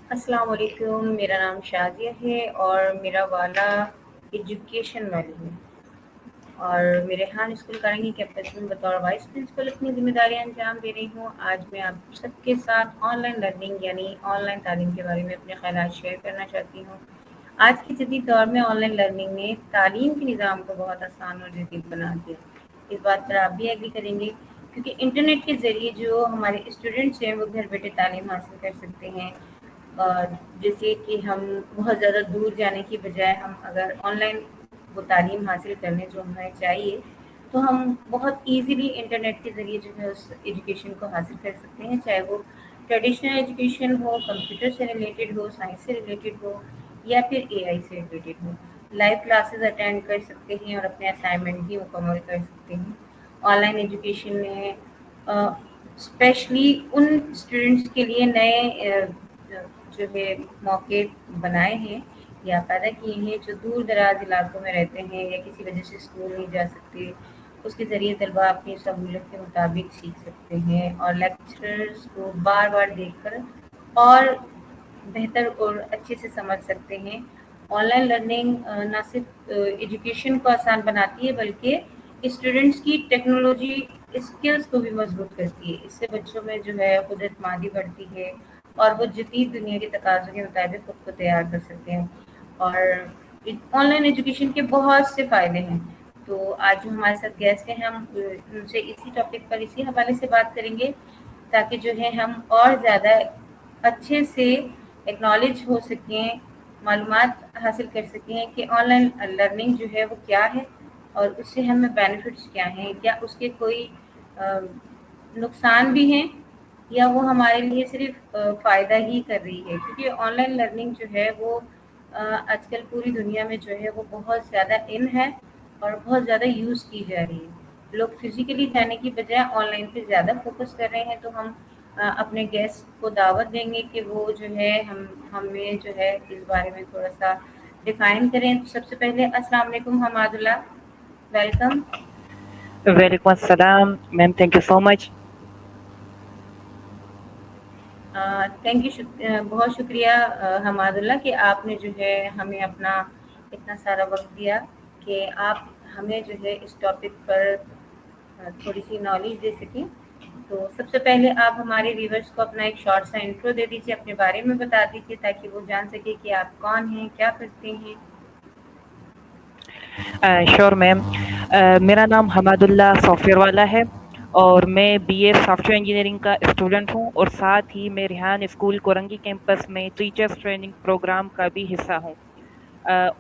السلام علیکم، میرا نام شادیہ ہے اور میرا والا ایجوکیشن والی ہے، اور میں ریحان اسکول کرنگی کیمپس میں بطور وائس پرنسپل اپنی ذمہ داریاں انجام دے رہی ہوں۔ آج میں آپ سب کے ساتھ آن لائن لرننگ یعنی آن لائن تعلیم کے بارے میں اپنے خیالات شیئر کرنا چاہتی ہوں۔ آج کے جدید دور میں آن لائن لرننگ نے تعلیم کے نظام کو بہت آسان اور جدید بنا دیا۔ اس بات پر آپ بھی ایگری کریں گے، کیونکہ انٹرنیٹ کے ذریعے جو ہمارے اسٹوڈنٹس ہیں وہ گھر بیٹھے تعلیم حاصل کر سکتے ہیں، اور جیسے کہ ہم بہت زیادہ دور جانے کی بجائے ہم اگر آن لائن وہ تعلیم حاصل کرنے جو ہمیں چاہیے تو ہم بہت ایزیلی انٹرنیٹ کے ذریعے جو ہے اس ایجوکیشن کو حاصل کر سکتے ہیں، چاہے وہ ٹریڈیشنل ایجوکیشن ہو، کمپیوٹر سے ریلیٹڈ ہو، سائنس سے ریلیٹڈ ہو، یا پھر اے آئی سے ریلیٹڈ ہو۔ لائیو کلاسز اٹینڈ کر سکتے ہیں اور اپنے اسائنمنٹ بھی مکمل کر سکتے ہیں۔ آن لائن ایجوکیشن میں اسپیشلی ان اسٹوڈنٹس کے لیے نئے جو ہے موقع بنائے ہیں یا پیدا کیے ہیں جو دور دراز علاقوں میں رہتے ہیں یا کسی وجہ سے اسکول نہیں جا سکتے۔ اس کے ذریعے طلبا اپنی سہولت کے مطابق سیکھ سکتے ہیں اور لیکچرز کو بار بار دیکھ کر اور بہتر اور اچھے سے سمجھ سکتے ہیں۔ آن لائن لرننگ نہ صرف ایجوکیشن کو آسان بناتی ہے بلکہ اسٹوڈنٹس کی ٹیکنالوجی اسکلس کو بھی مضبوط کرتی ہے۔ اس سے بچوں میں جو ہے خود اعتمادی بڑھتی ہے اور وہ جدید دنیا کے تقاضوں کے مطابق خود کو تیار کر سکتے ہیں۔ اور آن لائن ایجوکیشن کے بہت سے فائدے ہیں، تو آج جو ہمارے ساتھ گیسٹ ہیں ہم ان سے اسی ٹاپک پر اسی حوالے سے بات کریں گے، تاکہ جو ہے ہم اور زیادہ اچھے سے ایکنالج ہو سکیں، معلومات حاصل کر سکیں کہ آن لائن لرننگ جو ہے وہ کیا ہے اور اس سے ہمیں بینیفٹس کیا ہیں، کیا اس کے کوئی نقصان بھی ہیں یا وہ ہمارے لیے صرف فائدہ ہی کر رہی ہے، کیونکہ آن لائن لرننگ جو ہے وہ آج کل پوری دنیا میں جو ہے وہ بہت زیادہ ان ہے اور بہت زیادہ یوز کی جا رہی ہے۔ لوگ فزیکلی جانے کی بجائے آن لائن پہ زیادہ فوکس کر رہے ہیں، تو ہم اپنے گیسٹ کو دعوت دیں گے کہ وہ جو ہے ہمیں جو ہے اس بارے میں تھوڑا سا ڈیفائن کریں۔ سب سے پہلے السلام علیکم حماد اللہ، ویلکم۔ وعلیکم السلام ma'am, thank you so much. Thank you, بہت شکریہ حماد اللہ کہ آپ نے جو ہے ہمیں اپنا اتنا سارا وقت دیا کہ آپ ہمیں جو ہے اس ٹاپک پر تھوڑی سی نالج دے سکیں۔ تو سب سے پہلے آپ ہمارے ویورز کو اپنا ایک شارٹ سا انٹرو دے دیجیے، اپنے بارے میں بتا دیجیے تاکہ وہ جان سکے کہ آپ کون ہیں، کیا کرتے ہیں۔ شور میم، میرا نام حماد اللہ سافٹ ویئر والا ہے اور میں بی اے سافٹ ویئر انجینئرنگ کا اسٹوڈنٹ ہوں، اور ساتھ ہی میں ریحان اسکول کورنگی کیمپس میں ٹیچرس ٹریننگ پروگرام کا بھی حصہ ہوں۔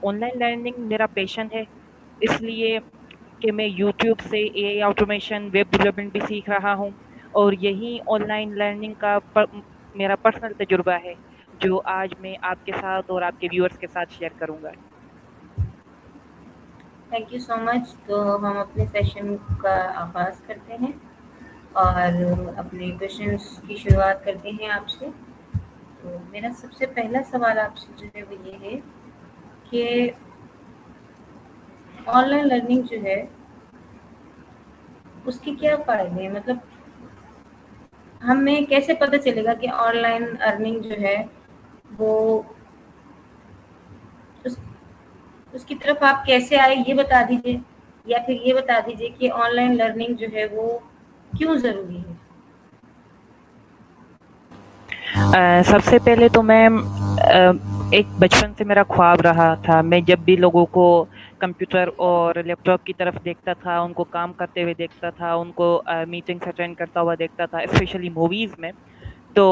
آن لائن لرننگ میرا پیشن ہے، اس لیے کہ میں یوٹیوب سے اے آئی آٹومیشن، ویب ڈیولپمنٹ بھی سیکھ رہا ہوں، اور یہی آن لائن لرننگ کا میرا پرسنل تجربہ ہے جو آج میں آپ کے ساتھ اور آپ کے ویورز کے ساتھ شیئر کروں گا۔ تھینک یو سو مچ۔ تو ہم اپنے سیشن کا آغاز کرتے ہیں اور اپنے کوشچنس کی شروعات کرتے ہیں آپ سے۔ تو میرا سب سے پہلا سوال آپ سے جو ہے وہ یہ ہے کہ آن لائن لرننگ جو ہے اس کے کیا فائدے ہیں، مطلب ہمیں کیسے پتہ چلے گا کہ آن لائن ارننگ جو ہے وہ اس اس کی طرف آپ کیسے آئے یہ بتا دیجیے، یا پھر یہ بتا دیجیے کہ آن لائن لرننگ جو ہے وہ کیوں ضروری ہے۔ سب سے پہلے تو میں ایک بچپن سے میرا خواب رہا تھا، میں جب بھی لوگوں کو کمپیوٹر اور لیپ ٹاپ کی طرف دیکھتا تھا، ان کو کام کرتے ہوئے دیکھتا تھا، ان کو میٹنگس اٹینڈ کرتا ہوا دیکھتا تھا، اسپیشلی موویز میں، تو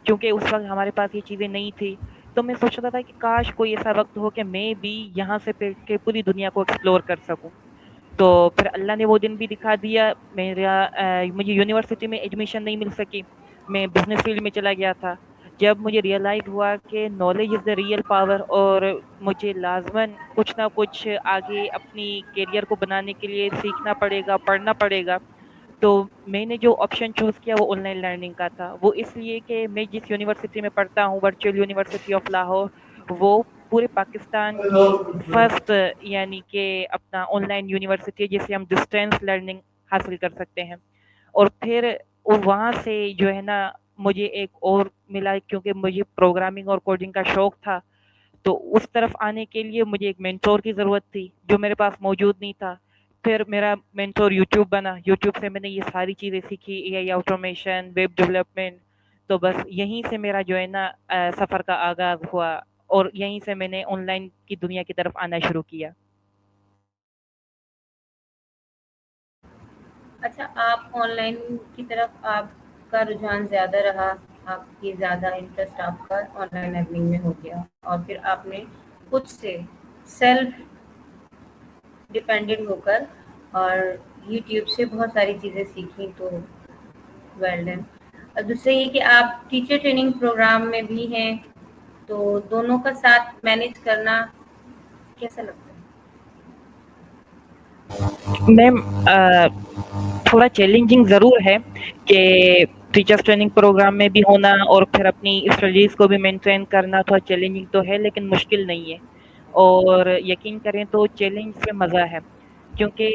کیونکہ اس وقت ہمارے پاس یہ چیزیں نہیں تھی، تو میں سوچ رہا تھا کہ کاش کوئی ایسا وقت ہو کہ میں بھی یہاں سے بیٹھ کے پوری دنیا کو ایکسپلور کر سکوں۔ تو پھر اللہ نے وہ دن بھی دکھا دیا، مجھے یونیورسٹی میں ایڈمیشن نہیں مل سکی، میں بزنس فیلڈ میں چلا گیا تھا۔ جب مجھے ریئلائز ہوا کہ knowledge is the real power, اور مجھے لازماً کچھ نہ کچھ آگے اپنی کیریئر کو بنانے کے لیے سیکھنا پڑے گا، پڑھنا پڑے گا، تو میں نے جو آپشن چوز کیا وہ آن لائن لرننگ کا تھا۔ وہ اس لیے کہ میں جس یونیورسٹی میں پڑھتا ہوں، ورچوئل یونیورسٹی آف لاہور، وہ پورے پاکستان کی فرسٹ یعنی کہ اپنا آن لائن یونیورسٹی ہے جس سے ہم ڈسٹینس لرننگ حاصل کر سکتے ہیں، اور پھر وہاں سے جو ہے نا मुझे एक और मिला क्योंकि मुझे प्रोग्रामिंग और कोडिंग का शौक था, तो उस तरफ आने के लिए मुझे एक मेंटोर की ज़रूरत थी, जो मेरे पास मौजूद नहीं था। फिर मेरा मेंटोर यूट्यूब बना, यूट्यूब से मैंने ये सारी चीज़ें सीखी, एआई ऑटोमेशन, वेब डेवलपमेंट। तो बस यहीं से मेरा जो है ना सफ़र का आगाज़ हुआ और यहीं से मैंने ऑनलाइन की दुनिया की तरफ आना शुरू किया। अच्छा, आप ऑनलाइन की तरफ आपका रुझान ज़्यादा रहा, आपकी ज़्यादा इंटरेस्ट आपका ऑनलाइन अर्निंग में हो गया और फिर आपने खुद से सेल्फ डिपेंडेंट होकर और यूट्यूब से बहुत सारी चीज़ें सीखी, तो वेल डन। और दूसरा ये कि आप टीचर ट्रेनिंग प्रोग्राम में भी हैं, तो दोनों का साथ मैनेज करना कैसा लगता है? मैम थोड़ा चैलेंजिंग ज़रूर है कि टीचर्स ट्रेनिंग प्रोग्राम में भी होना और फिर अपनी स्टडीज़ को भी मेंटेन करना थोड़ा चैलेंजिंग तो है, लेकिन मुश्किल नहीं है। और यकीन करें तो चैलेंज से मज़ा है, क्योंकि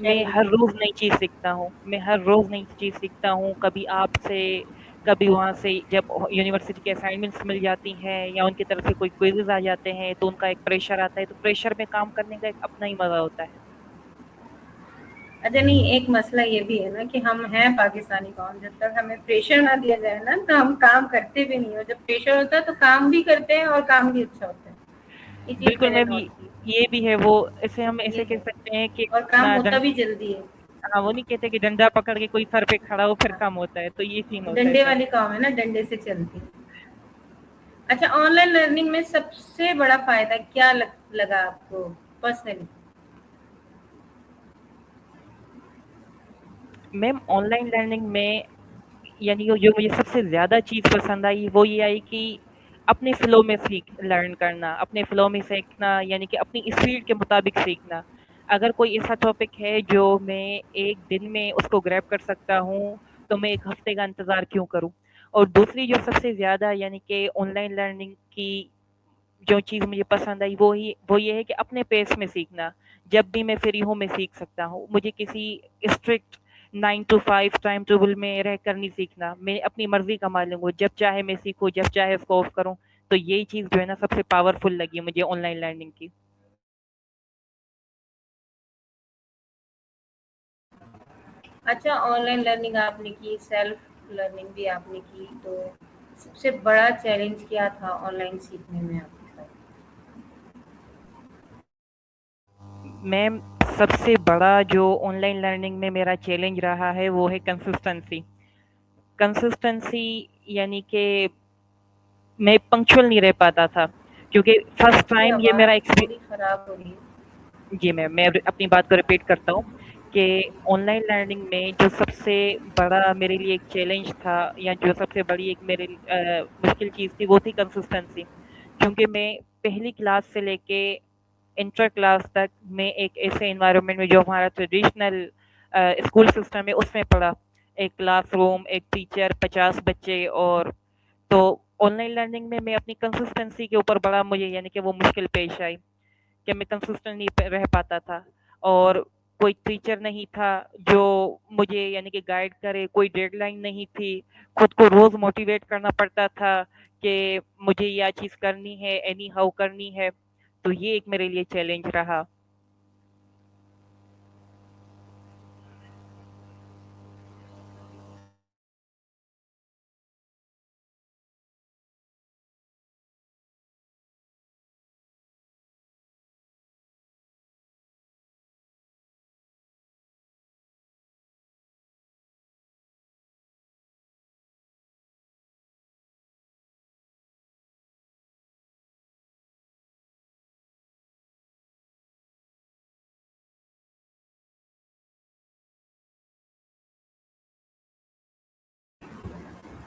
मैं हर चैलेंजिंग। रोज़ नई चीज़ सीखता हूँ। मैं हर रोज़ नई चीज़ सीखता हूँ, कभी आपसे, कभी वहाँ से जब यूनिवर्सिटी के असाइनमेंट्स मिल जाती हैं या उनकी तरफ से कोई क्विज़ेज़ आ जाते हैं, तो उनका एक प्रेशर आता है, तो प्रेशर में काम करने का एक अपना ही मज़ा होता है। अच्छा, नहीं, एक मसला ये भी है ना कि हम हैं पाकिस्तानी कौम, जब तक हमें प्रेशर ना दिया जाए ना तो हम काम करते भी नहीं, और जब प्रेशर होता है तो काम भी करते हैं और काम भी अच्छा होता है। ये चीज़ बिल्कुल मैंने मैम, नोट की। ये भी है वो, इसे हम ये ऐसे कह है, सकते हैं कि और काम ना होता डं भी जल्दी है। हाँ, वो नहीं कहते कि डंडा पकड़ के कोई सर पे खड़ा हो फिर हाँ, काम होता है, तो ये सीन होता है डंडे सर। वाली कॉम है ना, डंडे से चलती है। अच्छा, ऑनलाइन लर्निंग में सबसे बड़ा फायदा क्या लगा आपको पर्सनली? मैम ऑनलाइन लर्निंग में यानी जो मुझे सबसे ज़्यादा चीज़ पसंद आई वो ये आई कि अपने फ़्लो में लर्न करना, अपने फ़्लो में सीखना, यानी कि अपनी इस फ़ील्ड के मुताबिक सीखना। अगर कोई ऐसा टॉपिक है जो मैं 1 दिन में उसको ग्रैब कर सकता हूँ, तो मैं 1 हफ़्ते का इंतज़ार क्यों करूँ? और दूसरी जो सबसे ज़्यादा यानी कि ऑनलाइन लर्निंग की जो चीज़ मुझे पसंद आई वो ये है कि अपने पेस में सीखना। जब भी मैं फ्री हूँ मैं सीख सकता हूँ। मुझे किसी स्ट्रिक्ट 9 टू 5 टाइम टेबल में रहकर नहीं सीखना। मैं अपनी मर्ज़ी का मालिक हूँ, जब चाहे मैं सीखूँ, जब चाहे उसको ऑफ करूँ। तो यही चीज़ जो है ना सबसे पावरफुल लगी मुझे ऑनलाइन लर्निंग की। अच्छा, ऑनलाइन लर्निंग आपने की, सेल्फ लर्निंग भी आपने की, तो सबसे बड़ा चैलेंज क्या था ऑनलाइन सीखने में आपके साथ? मैम सबसे बड़ा जो ऑनलाइन लर्निंग में मेरा चैलेंज रहा है वो है कंसिस्टेंसी। कंसिस्टेंसी यानी कि मैं पंक्चुअल नहीं रह पाता था, क्योंकि फर्स्ट ये टाइम ये आवाज़ मेरा एक्सपी थोड़ी खराब हो रही है। जी मैम, मैं अपनी बात को रिपीट करता हूँ कि ऑनलाइन लर्निंग में जो सबसे बड़ा मेरे लिए एक चैलेंज था या जो सबसे बड़ी एक मेरे मुश्किल चीज़ थी वो थी कंसिस्टेंसी। क्योंकि मैं पहली क्लास से लेके इंटर क्लास तक मैं एक ऐसे एनवायरनमेंट में जो हमारा ट्रेडिशनल स्कूल सिस्टम है उसमें पढ़ा। एक क्लासरूम, एक टीचर, 50 बच्चे, और तो ऑनलाइन लर्निंग में मैं अपनी कंसिस्टेंसी के ऊपर बड़ा मुझे यानी कि वो मुश्किल पेश आई कि मैं कंसिस्टेंट नहीं रह पाता था, और कोई टीचर नहीं था जो मुझे यानी कि गाइड करे, कोई डेडलाइन नहीं थी, खुद को रोज़ मोटिवेट करना पड़ता था कि मुझे यह चीज़ करनी है, एनी हाउ करनी है। तो ये एक मेरे लिए चैलेंज रहा।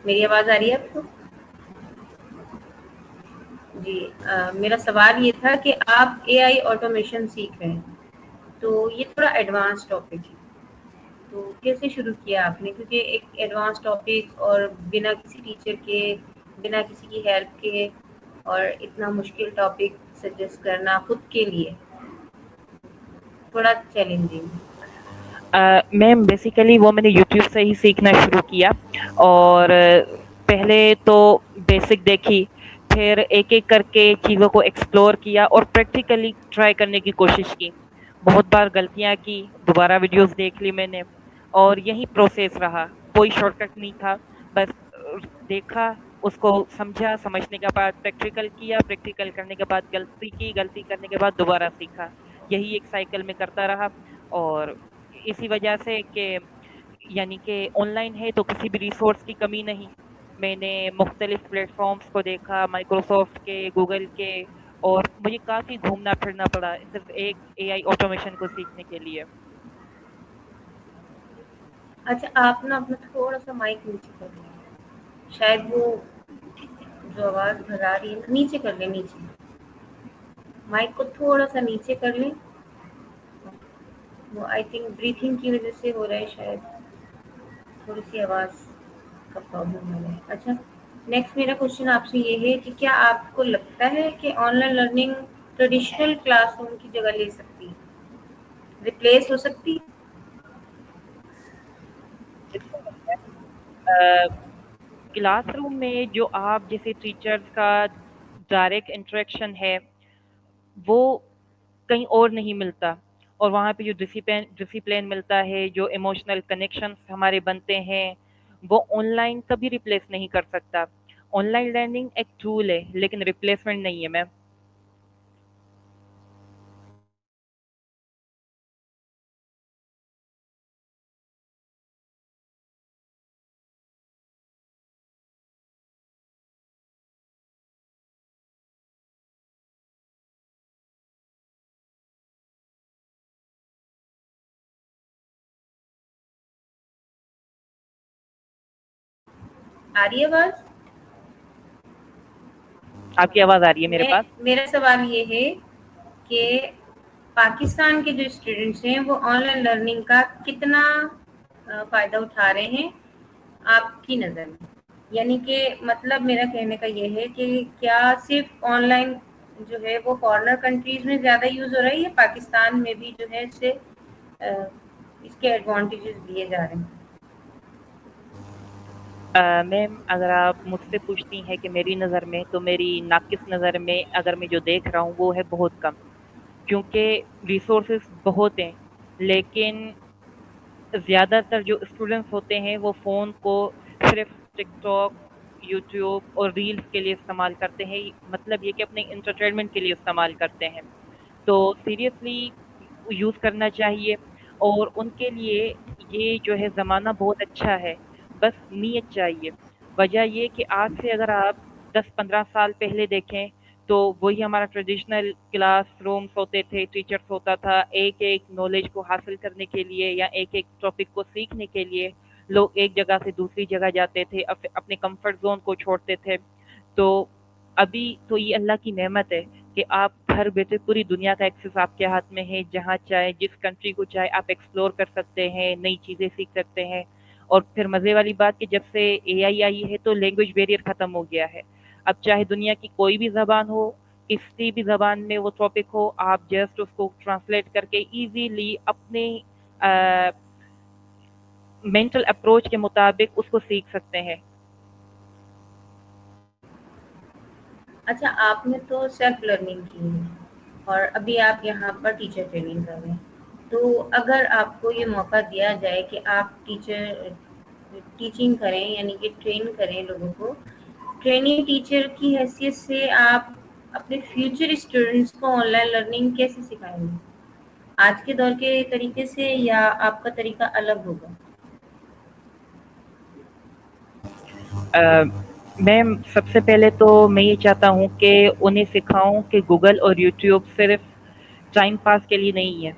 मेरी आवाज़ आ रही है आपको? जी, मेरा सवाल ये था कि आप एआई ऑटोमेशन सीख रहे हैं, तो ये थोड़ा एडवांस टॉपिक है। तो कैसे शुरू किया आपने? क्योंकि एक एडवांस टॉपिक और बिना किसी टीचर के, बिना किसी की हेल्प के, और इतना मुश्किल टॉपिक सजेस्ट करना खुद के लिए थोड़ा चैलेंजिंग है। मैम बेसिकली वो मैंने यूट्यूब से ही सीखना शुरू किया, और पहले तो बेसिक देखी, फिर एक-एक करके चीज़ों को एक्सप्लोर किया और प्रैक्टिकली ट्राई करने की कोशिश की। बहुत बार गलतियाँ की, दोबारा वीडियोज़ देख ली मैंने और यही प्रोसेस रहा। कोई शॉर्टकट नहीं था, बस देखा, उसको समझा, समझने के बाद प्रैक्टिकल किया, प्रैक्टिकल करने के बाद गलती की, गलती करने के बाद दोबारा सीखा। यही एक साइकिल में करता रहा और इसी वजह से कि यानी कि ऑनलाइन है तो किसी भी रिसोर्स की कमी नहीं। मैंने मुख्तलिफ प्लेटफ़ॉर्म्स को देखा, माइक्रोसॉफ्ट के, गूगल के और मुझे काफ़ी घूमना-फिरना पड़ा सिर्फ़ एक एआई ऑटोमेशन को सीखने के लिए। अच्छा, आप ना अपना थोड़ा-सा माइक नीचे कर लें। शायद वो जो आवाज़ भरा रही है, नीचे कर लें, नीचे। माइक को थोड़ा-सा नीचे कर लें। वो आई थिंक ब्रीथिंग की वज़ह से हो रहा है शायद, थोड़ी-सी आवाज़ का प्रॉब्लम हो रहा है। अच्छा, नेक्स्ट मेरा क्वेश्चन आपसे ये है कि क्या आपको लगता है कि ऑनलाइन लर्निंग ट्रेडिशनल क्लासरूम की जगह ले सकती है? रिप्लेस हो सकती है? बिल्कुल लगता है। क्लासरूम में जो आप जैसे टीचर्स का डायरेक्ट इंटरेक्शन है, वो कहीं और नहीं मिलता और वहाँ पे जो डिसिप्लिन मिलता है, जो इमोशनल कनेक्शंस हमारे बनते हैं, वो ऑनलाइन कभी रिप्लेस नहीं कर सकता। ऑनलाइन लर्निंग एक टूल है, लेकिन रिप्लेसमेंट नहीं है मैम। आ रही है आवाज़? आपकी आवाज़ आ रही है मेरे मैं पास? मेरा सवाल ये है कि पाकिस्तान के जो स्टूडेंट्स हैं वो ऑनलाइन लर्निंग का कितना फ़ायदा उठा रहे हैं आपकी नज़र में? यानी कि मतलब मेरा कहने का ये है कि क्या सिर्फ ऑनलाइन जो है वो फॉरेनर कंट्रीज में ज़्यादा यूज़ हो रहा है या पाकिस्तान में भी जो है इससे इसके एडवांटेजेस दिए जा रहे हैं? मैम अगर आप मुझसे पूछती हैं कि मेरी नज़र में, तो मेरी नाक़िस नज़र में अगर मैं जो देख रहा हूँ वो है बहुत कम। क्योंकि रिसोर्सेज़ बहुत हैं, लेकिन ज़्यादातर जो स्टूडेंट्स होते हैं वो फ़ोन को सिर्फ़ टिकटॉक, यूट्यूब और रील्स के लिए इस्तेमाल करते हैं। मतलब ये कि अपने एंटरटेनमेंट के लिए इस्तेमाल करते हैं। तो सीरियसली यूज़ करना चाहिए और उनके लिए ये जो है ज़माना बहुत अच्छा है, बस नीयत चाहिए। वजह ये कि आज से अगर आप 10-15 साल पहले देखें, तो वही हमारा ट्रेडिशनल क्लासरूम्स होते थे, टीचर्स होता था, एक-एक नॉलेज को हासिल करने के लिए या एक-एक टॉपिक को सीखने के लिए लोग एक जगह से दूसरी जगह जाते थे, अपने कम्फ़र्ट ज़ोन को छोड़ते थे। तो अभी तो ये अल्लाह की नेमत है कि आप घर बैठे पूरी दुनिया का एक्सेस आपके हाथ में है, जहाँ चाहे, जिस कंट्री को चाहे आप एक्सप्लोर कर सकते हैं, नई चीज़ें सीख सकते हैं। और फिर मज़े वाली बात कि जब से एआई आई है तो लैंग्वेज बैरियर ख़त्म हो गया है। अब चाहे दुनिया की कोई भी ज़बान हो, किसी भी ज़बान में वो टॉपिक हो, आप जस्ट उसको ट्रांसलेट करके ईज़िली अपने अ, मेंटल अप्रोच के मुताबिक उसको सीख सकते हैं। अच्छा, आपने तो सेल्फ लर्निंग की है और अभी आप यहाँ पर टीचर ट्रेनिंग कर रहे हैं। तो अगर आपको ये मौका दिया जाए कि आप टीचिंग करें यानी कि ट्रेन करें लोगों को, ट्रेनिंग टीचर की हैसियत से आप अपने फ्यूचर स्टूडेंट्स को ऑनलाइन लर्निंग कैसे सिखाएँगे? आज के दौर के तरीके से या आपका तरीका अलग होगा? अ, मैम सबसे पहले तो मैं ये चाहता हूँ कि उन्हें सिखाऊँ कि गूगल और यूट्यूब सिर्फ़ टाइम पास के लिए नहीं है।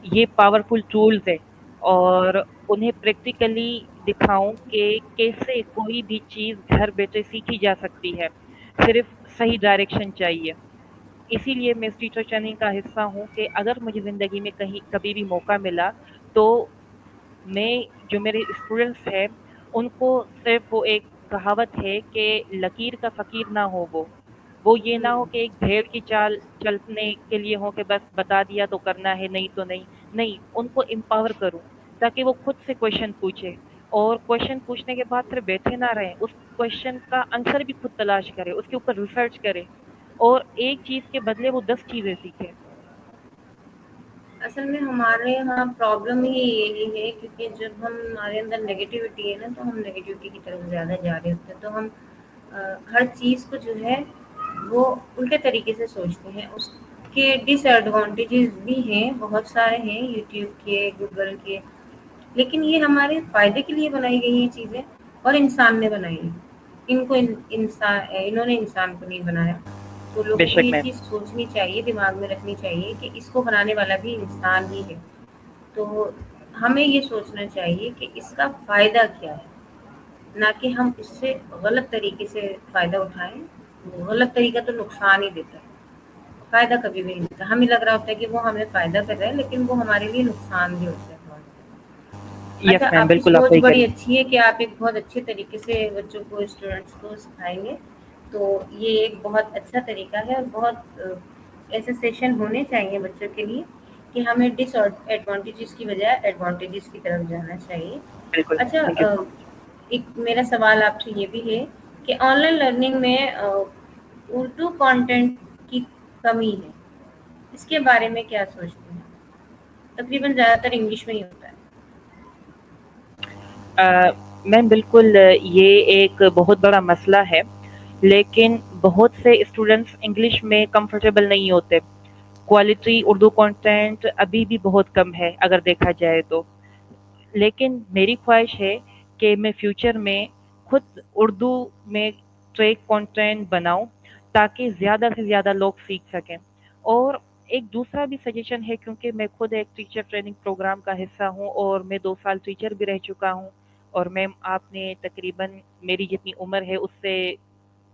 ये पावरफुल टूल्स है और उन्हें प्रैक्टिकली दिखाऊं कि कैसे कोई भी चीज़ घर बैठे सीखी जा सकती है, सिर्फ सही डायरेक्शन चाहिए। इसीलिए मैं इस टीचर ट्रेनिंग का हिस्सा हूँ कि अगर मुझे ज़िंदगी में कहीं कभी भी मौका मिला तो मैं जो मेरे स्टूडेंट्स हैं उनको सिर्फ वो एक कहावत है कि लकीर का फ़कीर ना हो वो ये ना हो हुँ। कि एक भेड़ की चाल चलने के लिए हो कि बस बता दिया तो करना है नहीं तो नहीं। नहीं, उनको एम्पावर करूँ ताकि वो खुद से क्वेश्चन पूछे, और क्वेश्चन पूछने के बाद सिर्फ बैठे ना रहें, उस क्वेश्चन का आंसर भी खुद तलाश करें, उसके ऊपर रिसर्च करें और एक चीज़ के बदले वो 10 चीज़ें सीखें। असल में हमारे यहाँ प्रॉब्लम ही यही है, क्योंकि जब हम हमारे अंदर नेगेटिविटी है ना, तो हम नेगेटिविटी की तरफ ज़्यादा जा रहे होते हैं, तो हम हर चीज़ को जो है वो उल्टे तरीके से सोचते हैं। उसके डिसएडवांटेजेस भी हैं, बहुत सारे हैं, यूट्यूब के, गूगल के, लेकिन ये हमारे फ़ायदे के लिए बनाई गई हैं चीज़ें, और इंसान ने बनाई हैं। इन्होंने इंसान को नहीं बनाया। तो लोगों को बेशक ये मैम। चीज़ सोचनी चाहिए, दिमाग में रखनी चाहिए कि इसको बनाने वाला भी इंसान ही है। तो हमें ये सोचना चाहिए कि इसका फ़ायदा क्या है, ना कि हम इससे गलत तरीके से फ़ायदा उठाएँ। गलत तरीका तो नुकसान ही देता है, फ़ायदा कभी भी नहीं देता। हमें लग रहा होता है कि वो हमें फ़ायदा कर रहा है, लेकिन वो हमारे लिए नुकसान भी होता है बहुत। यस अच्छा, मैम, आपकी बिल्कुल आप सोच सही कह बड़ी रही हैं। अच्छी है कि आप एक बहुत अच्छे तरीके से बच्चों को, स्टूडेंट्स को सिखाएँगे। तो ये एक बहुत अच्छा तरीका है, और बहुत ऐसे सेशन होने चाहिए बच्चों के लिए कि हमें डिसएडवांटेजेस की बजाय एडवांटेजेस की तरफ जाना चाहिए। बिल्कुल मैम, अच्छा, थैंक यू सो मच। एक मेरा सवाल आपसे ये भी है कि ऑनलाइन लर्निंग में उर्दू कंटेंट की कमी है, इसके बारे में क्या सोचते हैं? तकरीबन ज़्यादातर इंग्लिश में ही होता है। मैम बिल्कुल, ये एक बहुत बड़ा मसला है, लेकिन बहुत से स्टूडेंट्स इंग्लिश में कंफर्टेबल नहीं होते। क्वालिटी उर्दू कंटेंट अभी भी बहुत कम है अगर देखा जाए तो। लेकिन मेरी ख्वाहिश है कि मैं फ्यूचर में खुद उर्दू में ट्रैक कंटेंट बनाऊं ताकि ज़्यादा से ज़्यादा लोग सीख सकें। और एक दूसरा भी सजेशन है, क्योंकि मैं खुद एक टीचर ट्रेनिंग प्रोग्राम का हिस्सा हूं और मैं 2 साल टीचर भी रह चुका हूं। और मैम आपने तकरीबन मेरी जितनी उम्र है उससे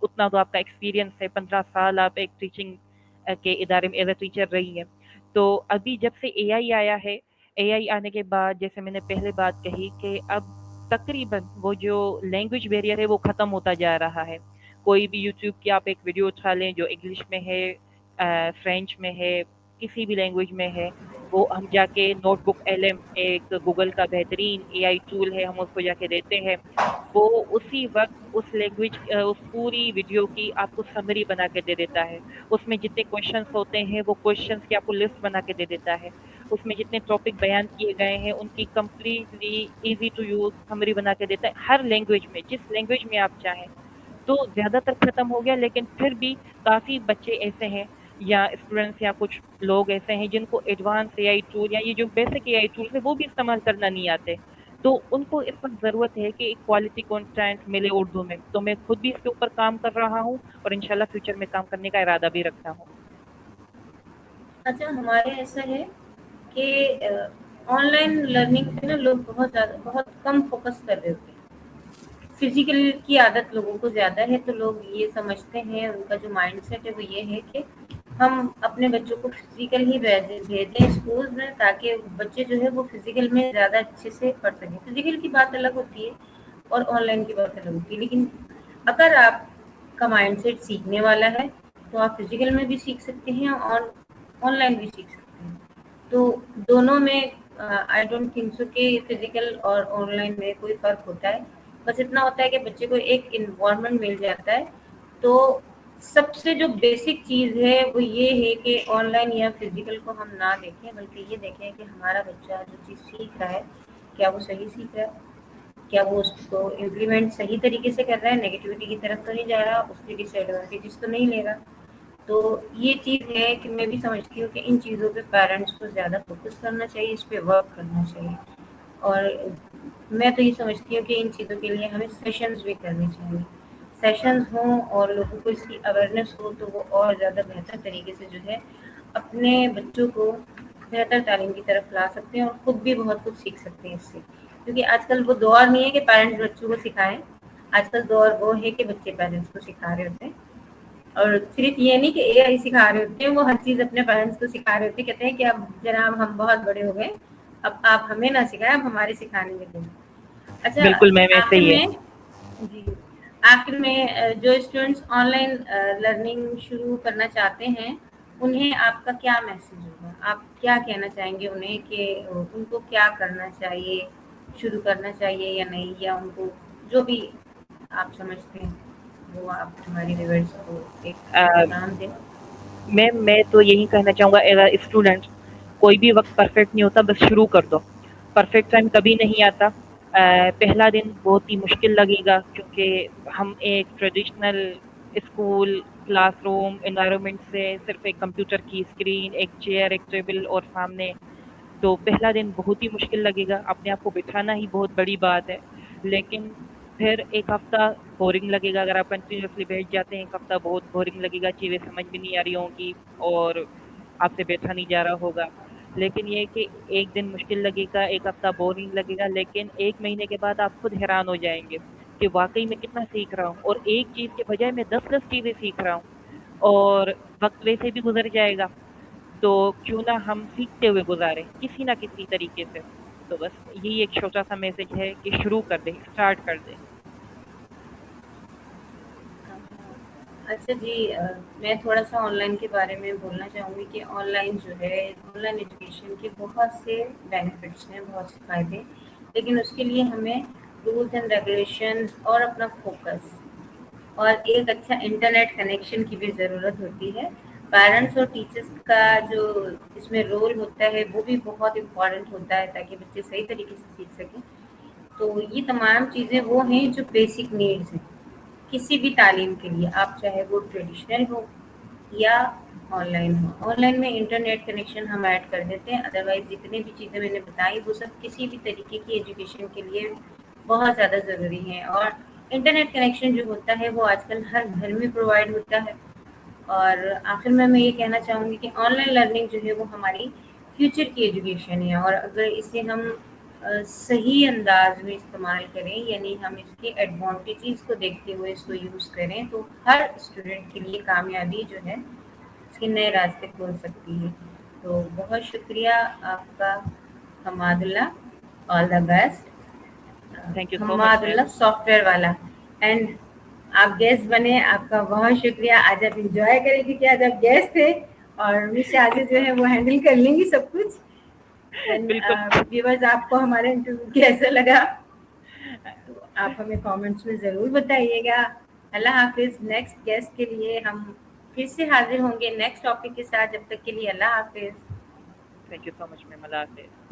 उतना तो आपका एक्सपीरियंस है, 15 साल आप एक टीचिंग के इदारे में एज अ टीचर रही हैं। तो अभी जब से एआई आया है, एआई आने के बाद जैसे मैंने पहले बात कही कि अब तकरीबन वो जो लैंग्वेज बैरियर है वो ख़त्म होता जा रहा है। कोई भी यूट्यूब की आप एक वीडियो उठा लें जो इंग्लिश में है, फ्रेंच में है, किसी भी लैंग्वेज में है, वो हम जाके नोटबुक एलएम एक गूगल का बेहतरीन एआई टूल है, हम उसको जाके देते हैं। वो उसी वक़्त उस लैंग्वेज उस पूरी वीडियो की आपको समरी बना के दे देता है। उसमें जितने क्वेश्चन्स होते हैं, वो क्वेश्चन्स की आपको लिस्ट बना के दे देता है। उसमें जितने टॉपिक बयान किए गए हैं, उनकी completely easy to use summary बना के देता है, हर लैंग्वेज में, जिस लैंग्वेज में आप चाहें। तो ज़्यादातर ख़त्म हो गया, लेकिन फिर भी काफ़ी बच्चे ऐसे हैं या स्टूडेंट्स या कुछ लोग ऐसे हैं जिनको एडवांस एआई टूल या ये जो बेसिक एआई टूल्स है वो भी इस्तेमाल करना नहीं आते। तो उनको इस वक़्त ज़रूरत है कि एक क्वालिटी कंटेंट मिले उर्दू में। तो मैं खुद भी इसके ऊपर काम कर रहा हूँ और इंशाल्लाह फ्यूचर में काम करने का इरादा भी रखता हूँ। अच्छा, हमारे ऐसा है कि ऑनलाइन लर्निंग पे ना लोग बहुत कम फोकस कर रहे होते हैं। फिजिकल की आदत लोगों को ज़्यादा है, तो लोग ये समझते हैं, उनका जो माइंडसेट है वो ये है कि हम अपने बच्चों को फिजिकल ही भेजें स्कूल में, ताकि बच्चे जो है वो फिजिकल में ज़्यादा अच्छे से पढ़ सकें। फिजिकल की बात अलग होती है और ऑनलाइन की बात अलग होती है, लेकिन अगर आपका माइंडसेट सीखने वाला है तो आप फिजिकल में भी सीख सकते हैं और ऑनलाइन भी सीख सकते हैं। तो दोनों में आई डोंट थिंक सो कि फिजिकल और ऑनलाइन में कोई फ़र्क होता है। बस इतना होता है कि बच्चे को एक इन्वायरमेंट मिल जाता है। तो सबसे जो बेसिक चीज़ है वो ये है कि ऑनलाइन या फिजिकल को हम ना देखें, बल्कि ये देखें कि हमारा बच्चा जो चीज़ सीख रहा है, क्या वो सही सीख रहा है, क्या वो उसको इम्प्लीमेंट सही तरीके से कर रहा है, नेगेटिविटी की तरफ तो नहीं जा रहा, उसके डिसएडवांटेजेस तो नहीं ले रहा। तो ये चीज़ है कि मैं भी समझती हूँ कि इन चीज़ों पे पेरेंट्स को ज़्यादा फोकस करना चाहिए, इस पे वर्क करना चाहिए। और मैं तो ये समझती हूँ कि इन चीज़ों के लिए हमें सेशंस भी करने चाहिए। सेशंस हों और लोगों को इसकी अवेयरनेस हो, तो वो और ज़्यादा बेहतर तरीके से जो है अपने बच्चों को बेहतर तालीम की तरफ ला सकते हैं और खुद भी बहुत कुछ सीख सकते हैं इससे। क्योंकि आजकल वो दौर नहीं है कि पेरेंट्स बच्चों को सिखाएं, आजकल दौर वो है कि बच्चे पेरेंट्स को सिखा रहे होते हैं। और सिर्फ ये नहीं कि एआई सिखा रहे होते हैं, वो हर चीज़ अपने पेरेंट्स को सिखा रहे होते हैं। कहते हैं कि अब जनाब हम बहुत बड़े हो गए, अब आप हमें ना सिखाएं, अब हमारे सिखाने लगे। अच्छा, बिल्कुल मैम, ऐसे आखिर ही है। में जी, आखिर में जो स्टूडेंट्स ऑनलाइन लर्निंग शुरू करना चाहते हैं, उन्हें आपका क्या मैसेज होगा? आप क्या कहना चाहेंगे उन्हें कि उनको क्या करना चाहिए? شروع کرنا چاہیے یا نہیں، یا ان کو جو بھی آپ سمجھتے ہیں وہ آپ ہماری ویورز کو ایک پیغام دیں. میں تو یہی کہنا چاہوں گا ایز اے اسٹوڈنٹ، کوئی بھی وقت پرفیکٹ نہیں ہوتا، بس شروع کر دو. پرفیکٹ ٹائم کبھی نہیں آتا. پہلا دن بہت ہی مشکل لگے گا کیونکہ ہم ایک traditional school class room environment سے صرف ایک کمپیوٹر کی اسکرین، ایک چیئر، ایک ٹیبل اور سامنے، تو پہلا دن بہت ہی مشکل لگے گا. اپنے آپ کو بٹھانا ہی بہت بڑی بات ہے. لیکن پھر ایک ہفتہ بورنگ لگے گا. اگر آپ کنٹینیوسلی بیٹھ جاتے ہیں ایک ہفتہ بہت بورنگ لگے گا، چیزیں سمجھ بھی نہیں آ رہی ہوں گی اور آپ سے بیٹھا نہیں جا رہا ہوگا. لیکن یہ کہ ایک دن مشکل لگے گا، ایک ہفتہ بورنگ لگے گا، لیکن ایک مہینے کے بعد آپ خود حیران ہو جائیں گے کہ واقعی میں کتنا سیکھ رہا ہوں، اور ایک چیز کے بجائے میں 10 چیزیں سیکھ رہا ہوں. اور وقت ویسے بھی گزر جائے گا، تو کیوں نہ ہم سیکھتے ہوئے گزارے کسی نہ کسی طریقے سے. تو بس یہی ایک چھوٹا سا میسج ہے کہ شروع کر دیں، اسٹارٹ کر دیں. اچھا جی، میں تھوڑا سا آن لائن کے بارے میں بولنا چاہوں گی کہ آن لائن جو ہے، آن لائن ایجوکیشن کے بہت سے بینیفٹس ہیں، بہت سے فائدے، لیکن اس کے لیے ہمیں رولس اینڈ ریگولیشن اور اپنا فوکس اور ایک اچھا انٹرنیٹ کنیکشن کی بھی ضرورت ہوتی ہے. پیرنٹس اور ٹیچرس کا جو اس میں رول ہوتا ہے وہ بھی بہت امپورٹنٹ ہوتا ہے تاکہ بچے صحیح طریقے سے سیکھ سکیں. تو یہ تمام چیزیں وہ ہیں جو بیسک نیڈس ہیں کسی بھی تعلیم کے لیے، آپ چاہے وہ ٹریڈیشنل ہو یا on line who. On line میں انٹرنیٹ کنیکشن ہم ایڈ کر دیتے ہیں، ادروائز جتنی بھی چیزیں میں نے بتائی وہ سب کسی بھی طریقے کی ایجوکیشن کے لیے بہت زیادہ ضروری ہیں. اور انٹرنیٹ کنیکشن جو ہوتا ہے وہ آج کل ہر گھر میں پرووائڈ ہوتا ہے. اور آخر میں یہ کہنا چاہوں گی کہ آن لائن لرننگ جو ہے وہ ہماری فیوچر کی ایجوکیشن ہے، اور اگر اسے ہم صحیح انداز میں استعمال کریں، یعنی ہم اس کے ایڈوانٹیجز کو دیکھتے ہوئے اس کو یوز کریں، تو ہر اسٹوڈنٹ کے لیے کامیابی جو ہے اس کے نئے راستے کھول سکتی ہے. تو بہت شکریہ آپ کا حماد اللہ، all the best. Thank you so much Hammad ma'am. اللہ سافٹ ویئر والا. اینڈ آپ گیسٹ بنے، آپ کا بہت شکریہ. آج آپ انجوائے کریں گے کہ آج آپ گیسٹ تھے اور مس شازیہ جو ہے وہ ہینڈل کر لیں گی سب کچھ. بالکل. ویورز آپ کو ہمارا انٹرویو کیسا لگا تو آپ ہمیں کامنٹس میں ضرور بتائیے گا. اللہ حافظ. نیکسٹ گیسٹ کے لیے ہم پھر سے حاضر ہوں گے نیکسٹ ٹاپک کے ساتھ. جب تک کے لیے اللہ حافظ. تھینک یو سو مچ میم. اللہ حافظ.